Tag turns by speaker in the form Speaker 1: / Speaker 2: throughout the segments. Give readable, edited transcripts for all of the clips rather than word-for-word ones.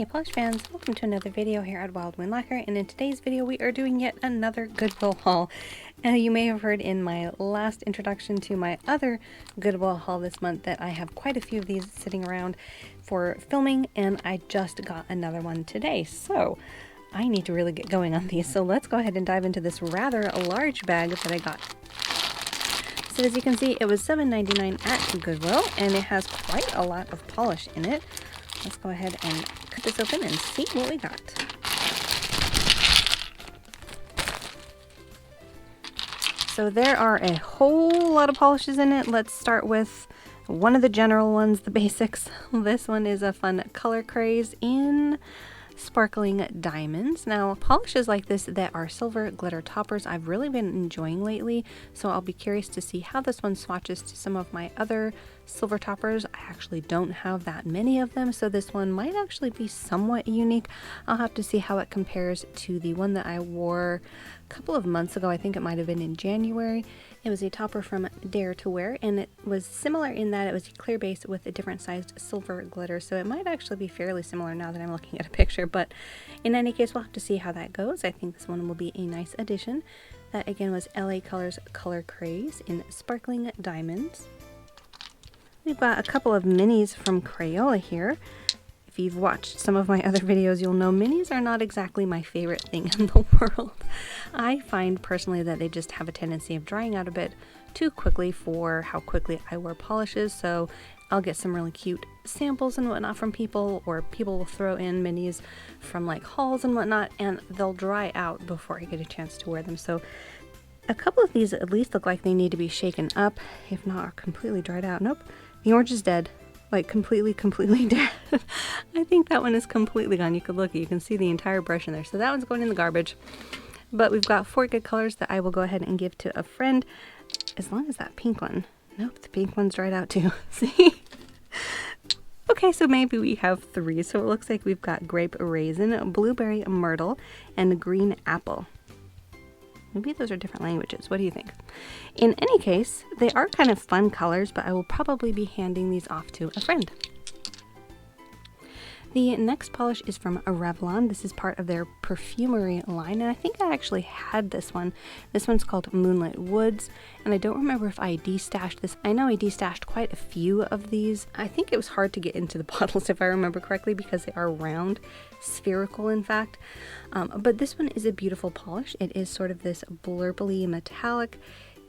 Speaker 1: Hey polish fans, welcome to another video here at Wild Wind Lacquer, and in today's video we are doing yet another Goodwill haul. And you may have heard in my last introduction to my other Goodwill haul this month that I have quite a few of these sitting around for filming, and I just got another one today. So I need to really get going on these. So let's go ahead and dive into this rather large bag that I got. So as you can see, it was $7.99 at Goodwill, and it has quite a lot of polish in it. Let's go ahead and cut this open and see what we got. So there are a whole lot of polishes in it. Let's start with one of the general ones, the basics. This one is a fun color Craze in sparkling diamonds. Now, polishes like this that are silver glitter toppers I've really been enjoying lately, so I'll be curious to see how this one swatches to some of my other silver toppers. I actually don't have that many of them, so this one might actually be somewhat unique. I'll have to see how it compares to the one that I wore a couple of months ago. I think it might have been in January. It was a topper from Dare to Wear, and it was similar in that it was a clear base with a different sized silver glitter, so it might actually be fairly similar now that I'm looking at a picture, but in any case we'll have to see how that goes. I think this one will be a nice addition. That again was LA Colors Color Craze in sparkling diamonds. We've got a couple of minis from Crayola here. If you've watched some of my other videos, you'll know minis are not exactly my favorite thing in the world. I find personally that they just have a tendency of drying out a bit too quickly for how quickly I wear polishes, so I'll get some really cute samples and whatnot from people, or people will throw in minis from like hauls and whatnot, and they'll dry out before I get a chance to wear them. So a couple of these at least look like they need to be shaken up, if not are completely dried out. Nope, the orange is dead. Like completely dead. I think that one is completely gone. You could look, you can see the entire brush in there. So that one's going in the garbage. But we've got 4 good colors that I will go ahead and give to a friend. As long as that pink one. Nope, the pink one's dried out too. See? Okay, so maybe we have 3. So it looks like we've got Grape, Raisin, Blueberry, Myrtle, and Green Apple. Maybe those are different languages. What do you think? In any case, they are kind of fun colors, but I will probably be handing these off to a friend. The next polish is from Revlon. This is part of their perfumery line, and I think I actually had this one. This one's called Moonlight Woods, and I don't remember if I destashed this. I know I destashed quite a few of these. I think it was hard to get into the bottles if I remember correctly because they are round, spherical in fact. But this one is a beautiful polish. It is sort of this blurbly metallic,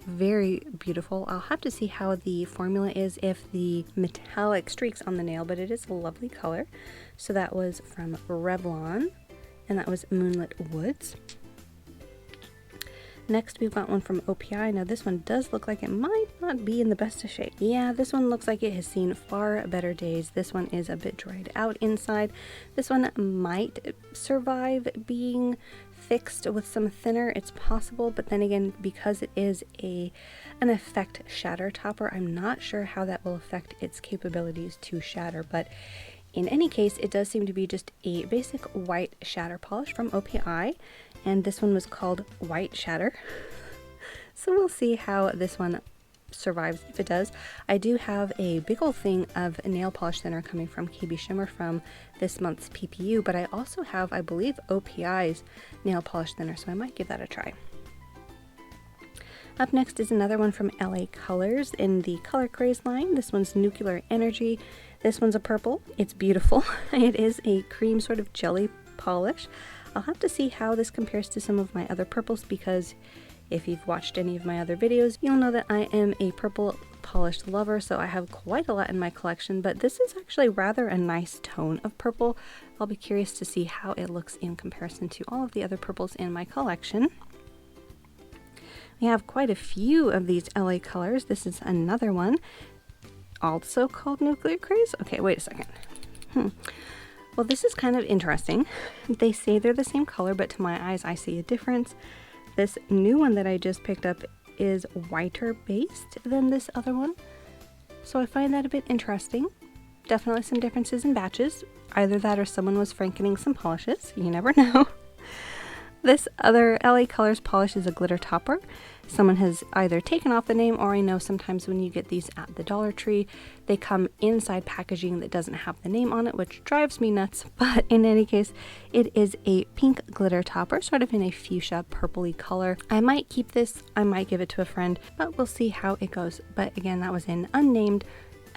Speaker 1: very beautiful. I'll have to see how the formula is if the metallic streaks on the nail, but it is a lovely color. So that was from Revlon, and that was Moonlight Woods. Next we've got one from Opi. Now this one does look like it might not be in the best of shape. Yeah, this one looks like it has seen far better days. This one is a bit dried out inside. This one might survive being fixed with some thinner. It's possible, but then again, because it is an effect shatter topper, I'm not sure how that will affect its capabilities to shatter, but in any case, it does seem to be just a basic white shatter polish from Opi, and this one was called White Shatter. So we'll see how this one survives, if it does. I do have a big old thing of nail polish thinner coming from KB Shimmer from this month's PPU, but I also have, I believe, Opi's nail polish thinner, so I might give that a try. Up next is another one from LA Colors in the Color Craze line. This one's Nuclear Energy. This one's a purple. It's beautiful. It is a cream sort of jelly polish. I'll have to see how this compares to some of my other purples, because if you've watched any of my other videos, you'll know that I am a purple polished lover, so I have quite a lot in my collection, but this is actually rather a nice tone of purple. I'll be curious to see how it looks in comparison to all of the other purples in my collection. We have quite a few of these LA Colors. This is another one, also called Nuclear Craze. Okay, wait a second. Well, this is kind of interesting. They say they're the same color, but to my eyes, I see a difference. This new one that I just picked up is whiter based than this other one, so I find that a bit interesting. Definitely some differences in batches. Either that or someone was frankening some polishes. You never know. This other LA Colors polish is a glitter topper. Someone has either taken off the name, or I know sometimes when you get these at the Dollar Tree, they come inside packaging that doesn't have the name on it, which drives me nuts. But in any case, it is a pink glitter topper, sort of in a fuchsia purpley color. I might keep this, I might give it to a friend, but we'll see how it goes. But again, that was in unnamed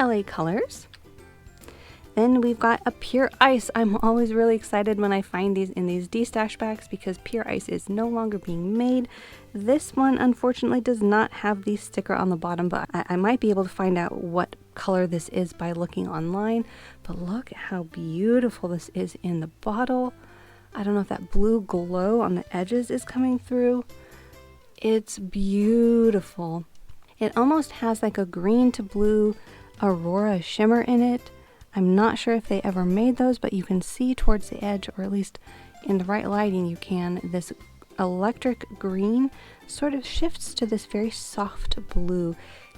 Speaker 1: LA Colors. Then we've got a Pure Ice. I'm always really excited when I find these in these D-stash bags because Pure Ice is no longer being made. This one unfortunately does not have the sticker on the bottom, but I might be able to find out what color this is by looking online. But look at how beautiful this is in the bottle. I don't know if that blue glow on the edges is coming through. It's beautiful. It almost has like a green to blue Aurora shimmer in it. I'm not sure if they ever made those, but you can see towards the edge, or at least in the right lighting you can, this electric green sort of shifts to this very soft blue.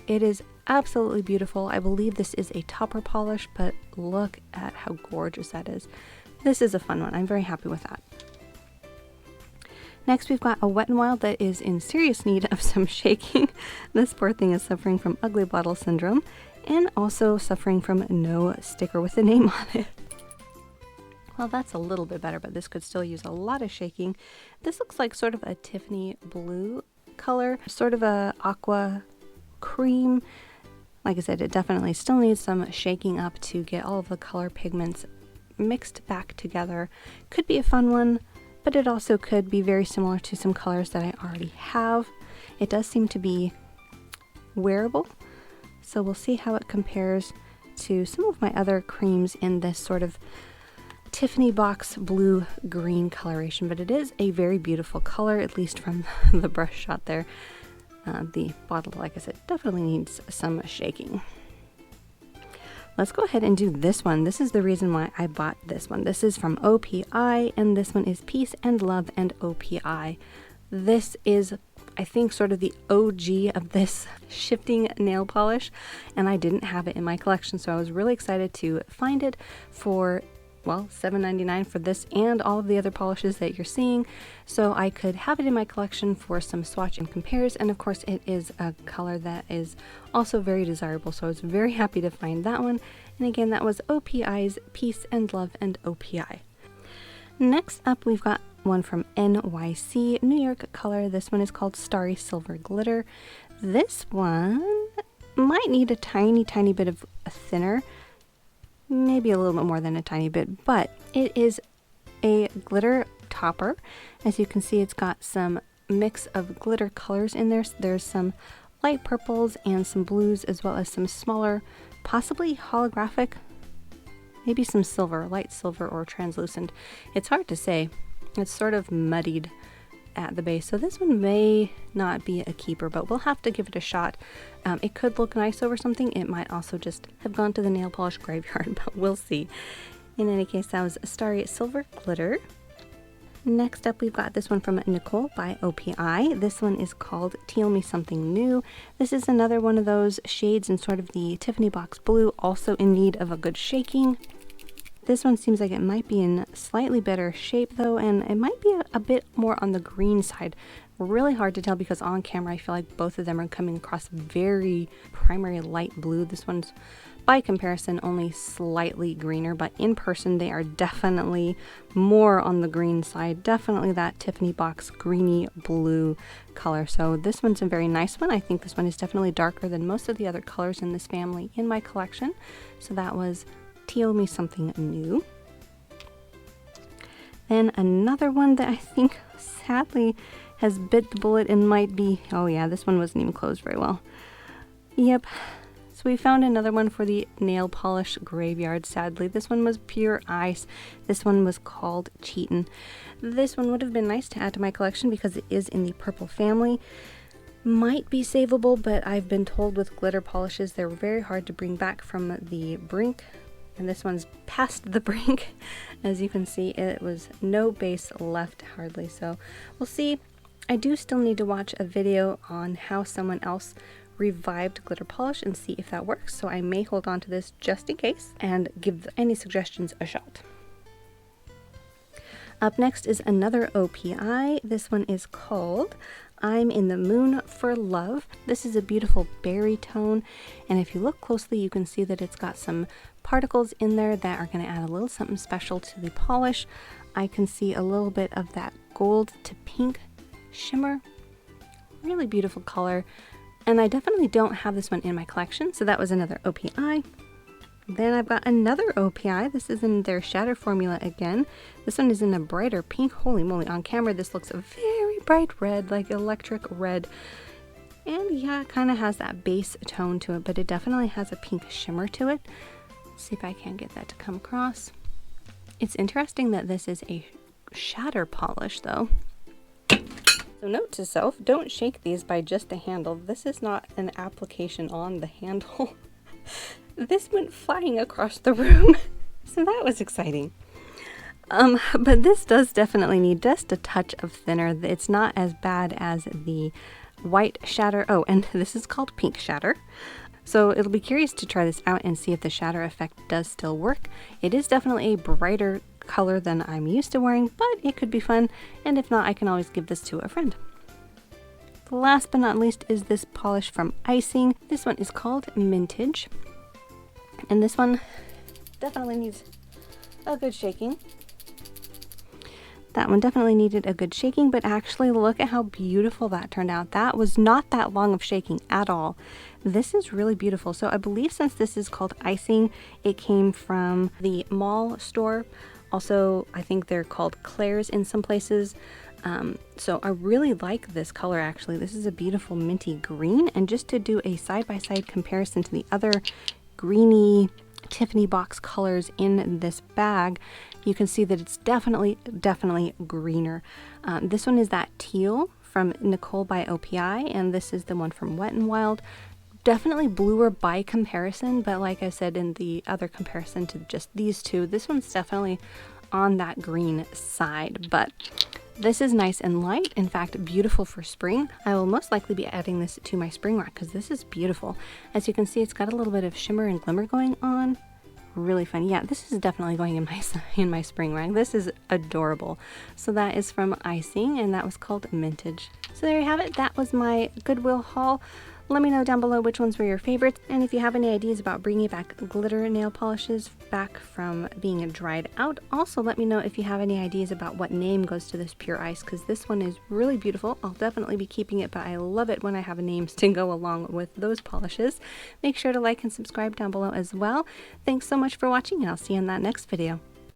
Speaker 1: It is absolutely beautiful. I believe this is a topper polish, but look at how gorgeous that is. This is a fun one. I'm very happy with that. Next, we've got a Wet n Wild that is in serious need of some shaking. This poor thing is suffering from ugly bottle syndrome and also suffering from no sticker with the name on it. Well, that's a little bit better, but this could still use a lot of shaking. This looks like sort of a Tiffany blue color, sort of a aqua cream. Like I said, it definitely still needs some shaking up to get all of the color pigments mixed back together. Could be a fun one, but it also could be very similar to some colors that I already have. It does seem to be wearable, so we'll see how it compares to some of my other creams in this sort of Tiffany box blue green coloration, but it is a very beautiful color, at least from the brush shot there. The bottle, like I said, definitely needs some shaking. Let's go ahead and do this one. This is the reason why I bought this one. This is from OPI, and this one is Peace and Love and OPI. This is, I think, sort of the OG of this shifting nail polish, and I didn't have it in my collection, so I was really excited to find it for, well, $7.99 for this and all of the other polishes that you're seeing, so I could have it in my collection for some swatch and compares. And of course it is a color that is also very desirable, so I was very happy to find that one. And again, that was OPI's Peace and Love and OPI. Next up, we've got one from NYC, New York color. This one is called Starry Silver Glitter. This one might need a tiny bit of a thinner, maybe a little bit more than a tiny bit, but it is a glitter topper. As you can see, it's got some mix of glitter colors in there. There's some light purples and some blues, as well as some smaller, possibly holographic, maybe some silver, light silver or translucent. It's hard to say. It's sort of muddied at the base, so this one may not be a keeper, but we'll have to give it a shot. It could look nice over something. It might also just have gone to the nail polish graveyard, but we'll see. In any case, that was Starry Silver Glitter. Next up, we've got this one from Nicole by OPI. This one is called Teal Me Something New. This is another one of those shades in sort of the Tiffany box blue, also in need of a good shaking. This one seems like it might be in slightly better shape though, and it might be a bit more on the green side. Really hard to tell because on camera I feel like both of them are coming across very primary light blue. This one's by comparison only slightly greener, but in person they are definitely more on the green side. Definitely that Tiffany box greeny blue color. So this one's a very nice one. I think this one is definitely darker than most of the other colors in this family in my collection. So that was Teal Me Something New. Then another one that I think sadly has bit the bullet and might be, oh yeah, this one wasn't even closed very well. Yep. So we found another one for the nail polish graveyard, sadly. This one was Pure Ice. This one was called Cheatin'. This one would have been nice to add to my collection because it is in the purple family. Might be savable, but I've been told with glitter polishes they're very hard to bring back from the brink. And this one's past the brink. As you can see, it was no base left hardly. So we'll see. I do still need to watch a video on how someone else revived glitter polish and see if that works. So I may hold on to this just in case and give any suggestions a shot. Up next is another OPI. This one is called I'm in the Moon for Love. This is a beautiful berry tone, and if you look closely you can see that it's got some particles in there that are going to add a little something special to the polish. I can see a little bit of that gold to pink shimmer. Really beautiful color, and I definitely don't have this one in my collection, so that was another OPI. Then I've got another OPI. This is in their Shatter formula again. This one is in a brighter pink. Holy moly, on camera this looks a very bright red, like electric red. And yeah, it kind of has that base tone to it, but it definitely has a pink shimmer to it. Let's see if I can get that to come across. It's interesting that this is a shatter polish though. So note to self, don't shake these by just the handle. This is not an application on the handle. This went flying across the room, so that was exciting. But this does definitely need just a touch of thinner. It's not as bad as the white shatter. Oh, and this is called pink shatter. So it'll be curious to try this out and see if the shatter effect does still work. It is definitely a brighter color than I'm used to wearing, but it could be fun. And if not, I can always give this to a friend. Last but not least is this polish from Icing. This one is called Mintage. And this one definitely needs a good shaking. That one definitely needed a good shaking, but actually look at how beautiful that turned out. That was not that long of shaking at all. This is really beautiful. So I believe since this is called Icing, it came from the mall store. Also, I think they're called Claire's in some places. So I really like this color actually. This is a beautiful minty green, and just to do a side-by-side comparison to the other greeny Tiffany box colors in this bag, you can see that it's definitely greener. This one is that teal from Nicole by OPI, and this is the one from Wet n Wild. Definitely bluer by comparison, but like I said in the other comparison to just these two, this one's definitely on that green side, but this is nice and light, in fact beautiful for spring. I will most likely be adding this to my spring rack because this is beautiful. As you can see, it's got a little bit of shimmer and glimmer going on. Really fun. Yeah, this is definitely going in my spring rack. This is adorable. So that is from Icing, and that was called Mintage. So there you have it. That was my Goodwill haul. Let me know down below which ones were your favorites, and if you have any ideas about bringing back glitter nail polishes back from being dried out. Also let me know if you have any ideas about what name goes to this pure ice, because this one is really beautiful. I'll definitely be keeping it, but I love it when I have names to go along with those polishes. Make sure to like and subscribe down below as well. Thanks so much for watching, and I'll see you in that next video.